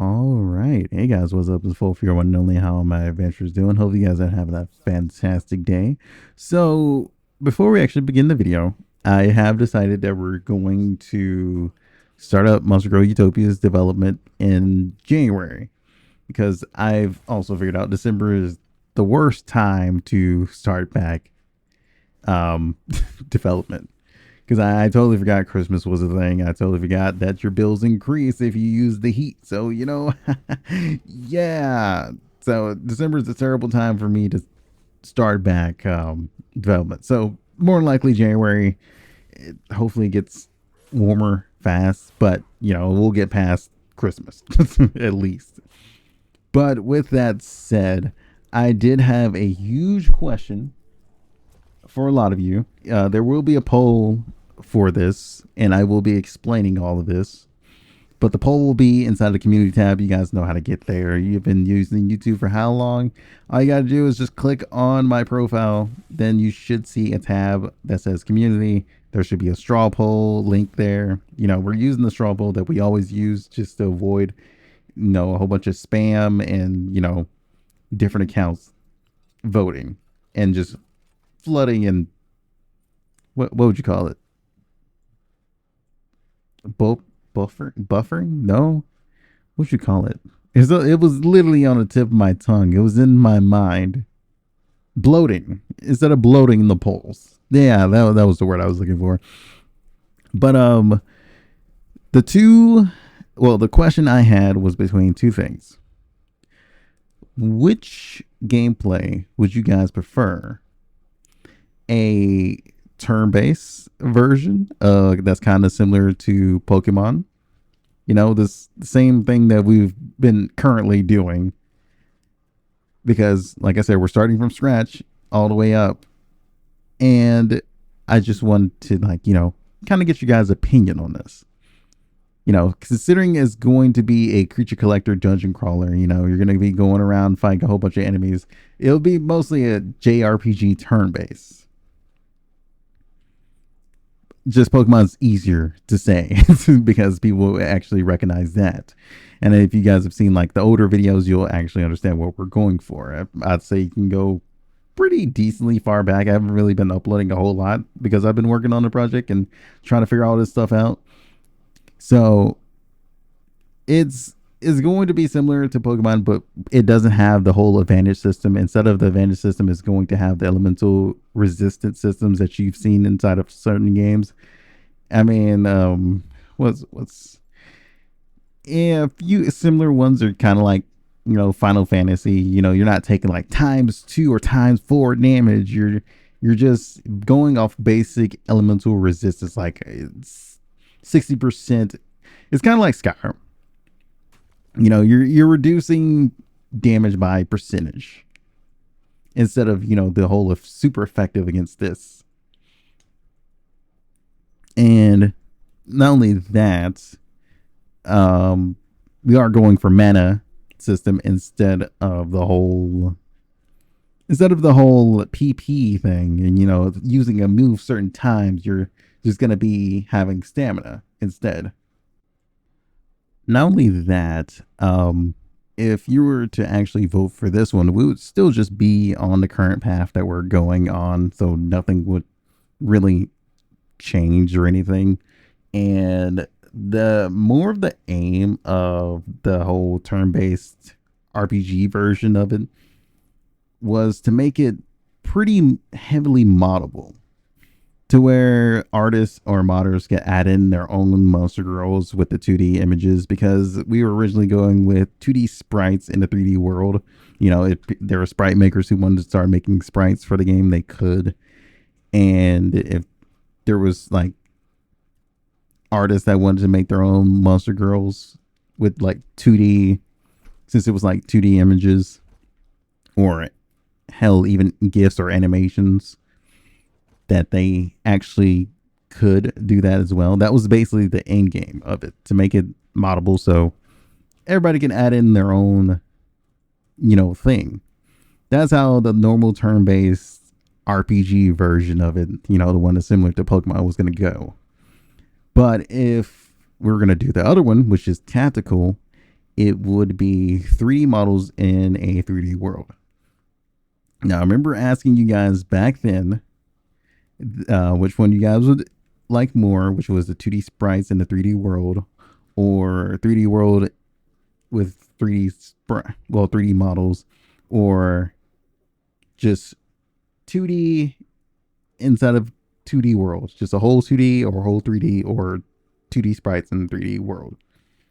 All right. Hey guys, what's up? It's Full for your one and only. How are my adventures doing? Hope you guys are having a fantastic day. So, before we actually begin the video, I have decided that we're going to start up Monster Grow Utopia's development in January because I've also figured out December is the worst time to start back um, development because I totally forgot Christmas was a thing. I totally forgot that your bills increase if you use the heat. So, yeah. So, December is a terrible time for me to start back development. So, more than likely, January, it hopefully gets warmer fast, but, we'll get past Christmas at least. But with that said, I did have a huge question for a lot of you. There will be a poll for this, and I will be explaining all of this. But the poll will be inside the community tab. You guys know how to get there. You've been using YouTube for how long? All you got to do is just click on my profile. Then you should see a tab that says community. There should be a straw poll link there. We're using the straw poll that we always use just to avoid, a whole bunch of spam and, different accounts voting and just flooding and what would you call it? Buffering? No, what would you call it? It was literally on the tip of my tongue. It was in my mind. Bloating instead of bloating the polls. Yeah, that was the word I was looking for. But the two, well, the question I had was between two things. Which gameplay would you guys prefer? A turn-based version that's kind of similar to Pokemon. This same thing that we've been currently doing. Because, like I said, we're starting from scratch all the way up. And I just wanted to, kind of get you guys' opinion on this. Considering it's going to be a creature collector dungeon crawler, you're going to be going around fighting a whole bunch of enemies. It'll be mostly a JRPG turn-based. Just Pokemon's easier to say because people actually recognize that. And if you guys have seen like the older videos, you'll actually understand what we're going for. I'd say you can go pretty decently far back. I haven't really been uploading a whole lot because I've been working on the project and trying to figure all this stuff out. So it's going to be similar to Pokemon, but it doesn't have the whole advantage system. Instead of the advantage system, it's going to have the elemental resistance systems that you've seen inside of certain games. I mean, what's yeah, a few similar ones are kind of like Final Fantasy. You're not taking like times 2 or times 4 damage. You're just going off basic elemental resistance, like it's 60%. It's kind of like Skyrim. You're reducing damage by percentage instead of the whole of super effective against this. And not only that, we are going for mana system instead of the whole PP thing. And using a move certain times, you're just gonna be having stamina instead. Not only that, if you were to actually vote for this one, we would still just be on the current path that we're going on, so nothing would really change or anything. And the more of the aim of the whole turn-based RPG version of it was to make it pretty heavily moddable to where artists or modders can add in their own monster girls with the 2D images, because we were originally going with 2D sprites in the 3D world. If there were sprite makers who wanted to start making sprites for the game, they could. And if there was like artists that wanted to make their own monster girls with like 2D, since it was like 2D images, or hell, even GIFs or animations, that they actually could do that as well. That was basically the end game of it, to make it moddable so everybody can add in their own, thing. That's how the normal turn-based RPG version of it, the one that's similar to Pokemon, was going to go. But if we're going to do the other one, which is tactical, it would be 3D models in a 3D world. Now, I remember asking you guys back then which one you guys would like more, which was the 2D sprites in the 3D world, or 3D world with 3D models, or just 2D inside of 2D worlds, just a whole 2D or a whole 3D, or 2D sprites in the 3D world.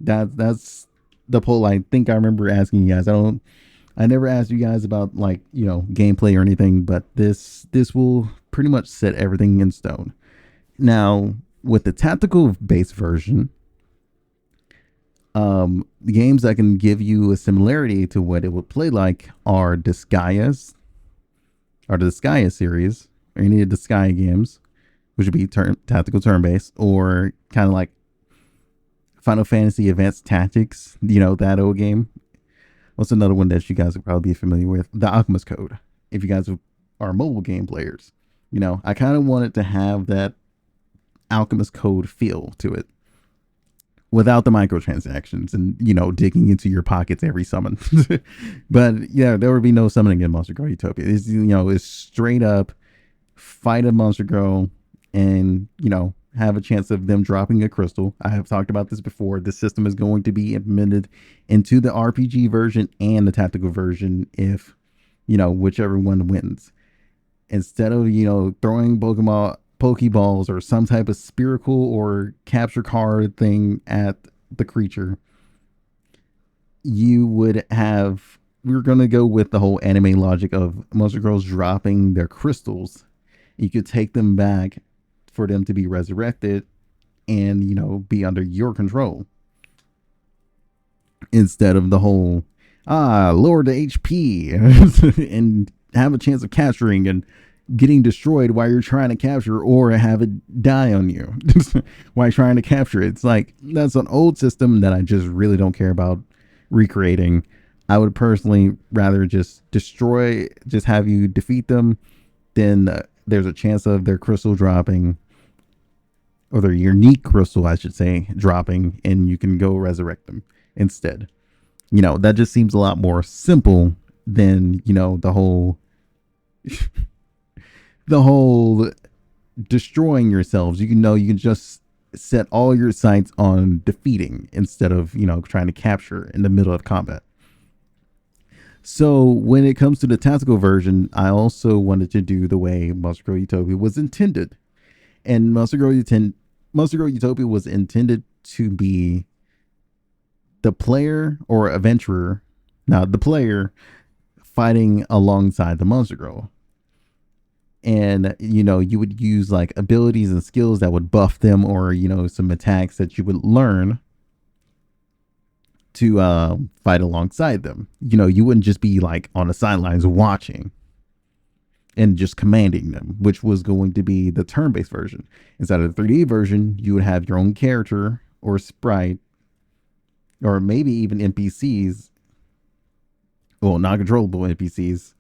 That's the poll I think I remember asking you guys. I never asked you guys about like, gameplay or anything, but this will pretty much set everything in stone. Now, with the tactical based version, the games that can give you a similarity to what it would play like are Disgaea, or the Disgaea series, or any of the Disgaea games, which would be tactical turn based, or kind of like Final Fantasy Advanced Tactics, that old game. What's another one that you guys would probably be familiar with? The Alchemist Code. If you guys are mobile game players, I kind of wanted to have that Alchemist Code feel to it, without the microtransactions and digging into your pockets every summon. But yeah, there would be no summoning in Monster Girl Utopia. It's straight up fight a Monster Girl and have a chance of them dropping a crystal. I have talked about this before. This system is going to be implemented into the RPG version and the tactical version if whichever one wins. Instead of throwing Pokeballs or some type of spherical or capture card thing at the creature, we're going to go with the whole anime logic of Monster Girls dropping their crystals. You could take them back for them to be resurrected and be under your control, instead of the whole lower the HP and have a chance of capturing and getting destroyed while you're trying to capture, or have it die on you while you're trying to capture it. It's like, that's an old system that I just really don't care about recreating. I would personally rather just have you defeat them, then there's a chance of their crystal dropping, or their unique crystal, I should say, dropping, and you can go resurrect them instead. That just seems a lot more simple than, the whole destroying yourselves. You can just set all your sights on defeating instead of, trying to capture in the middle of combat. So when it comes to the tactical version, I also wanted to do the way Monster Girl Utopia was intended. And Monster Girl Utopia was intended to be the player or adventurer, now the player, fighting alongside the Monster Girl. And you would use like abilities and skills that would buff them, or some attacks that you would learn to fight alongside them. You wouldn't just be like on the sidelines watching and just commanding them, which was going to be the turn-based version. Instead of the 3D version, you would have your own character or sprite, or maybe even NPCs, well, non-controllable NPCs,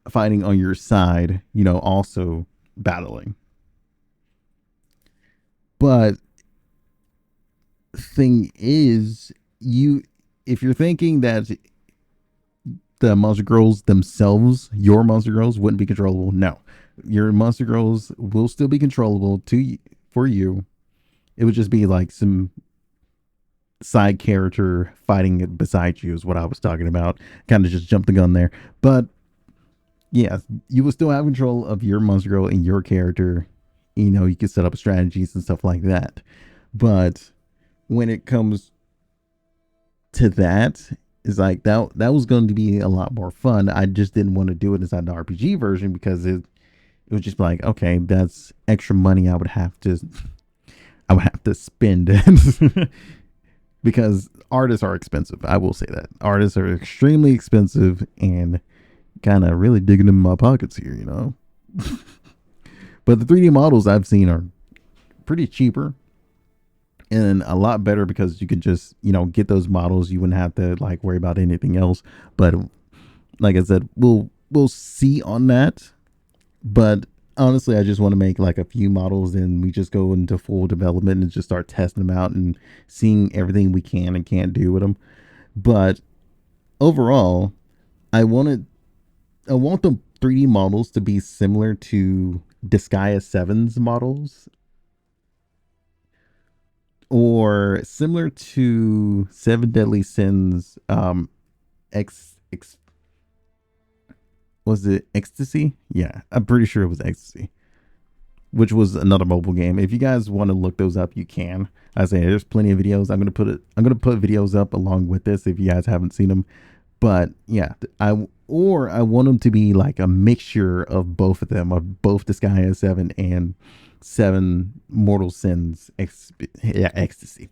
fighting on your side, also battling. But thing is, if you're thinking that the Monster Girls themselves, your Monster Girls, wouldn't be controllable, no. Your Monster Girls will still be controllable for you. It would just be like some side character fighting it beside you is what I was talking about. Kind of just jumped the gun there. But yeah, you will still have control of your Monster Girl and your character. You can set up strategies and stuff like that. But when it comes to that, it's like that was going to be a lot more fun. I just didn't want to do it inside the RPG version because it was just like, okay, that's extra money I would have to spend because artists are expensive. I will say that artists are extremely expensive and kind of really digging in my pockets here, But the 3D models I've seen are pretty cheaper and a lot better because you can just, get those models. You wouldn't have to like worry about anything else. But like I said, we'll see on that. But honestly, I just want to make like a few models and we just go into full development and just start testing them out and seeing everything we can and can't do with them. But overall, I wanted I want the 3D models to be similar to Disgaea 7's models or similar to Seven Deadly Sins X was it Ecstasy? Yeah, I'm pretty sure it was Ecstasy, which was another mobile game. If you guys want to look those up, you can. I say there's plenty of videos. I'm gonna put videos up along with this if you guys haven't seen them. But yeah, I want them to be like a mixture of both of them, of both Disgaea 7 and 7 Mortal Sins Ecstasy.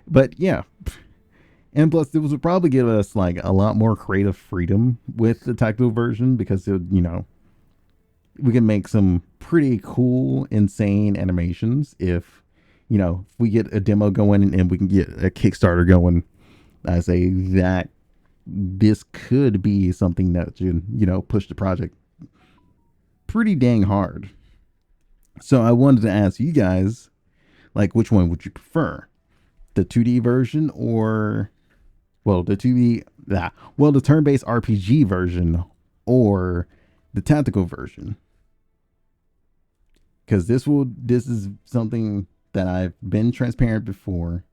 But yeah, and plus, it would probably give us like a lot more creative freedom with the tactical version because we can make some pretty cool, insane animations if we get a demo going and we can get a Kickstarter going. I say that this could be something that should push the project pretty dang hard. So I wanted to ask you guys, like, which one would you prefer, the 2D version or well, the 2D, the turn-based RPG version or the tactical version? Because this is something that I've been transparent before.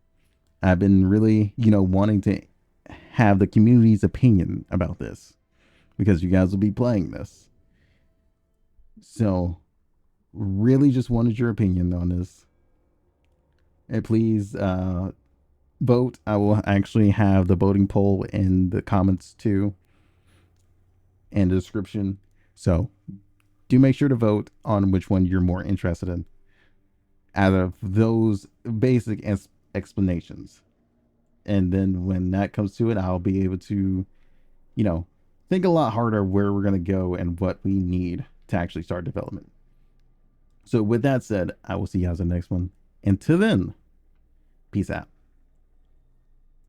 I've been really, wanting to have the community's opinion about this because you guys will be playing this. So, really just wanted your opinion on this. And please vote. I will actually have the voting poll in the comments too and the description. So, do make sure to vote on which one you're more interested in out of those basic explanations. And then when that comes to it, I'll be able to, you know, think a lot harder where we're going to go and what we need to actually start development. So, with that said, I will see you guys in the next one. Until then, peace out.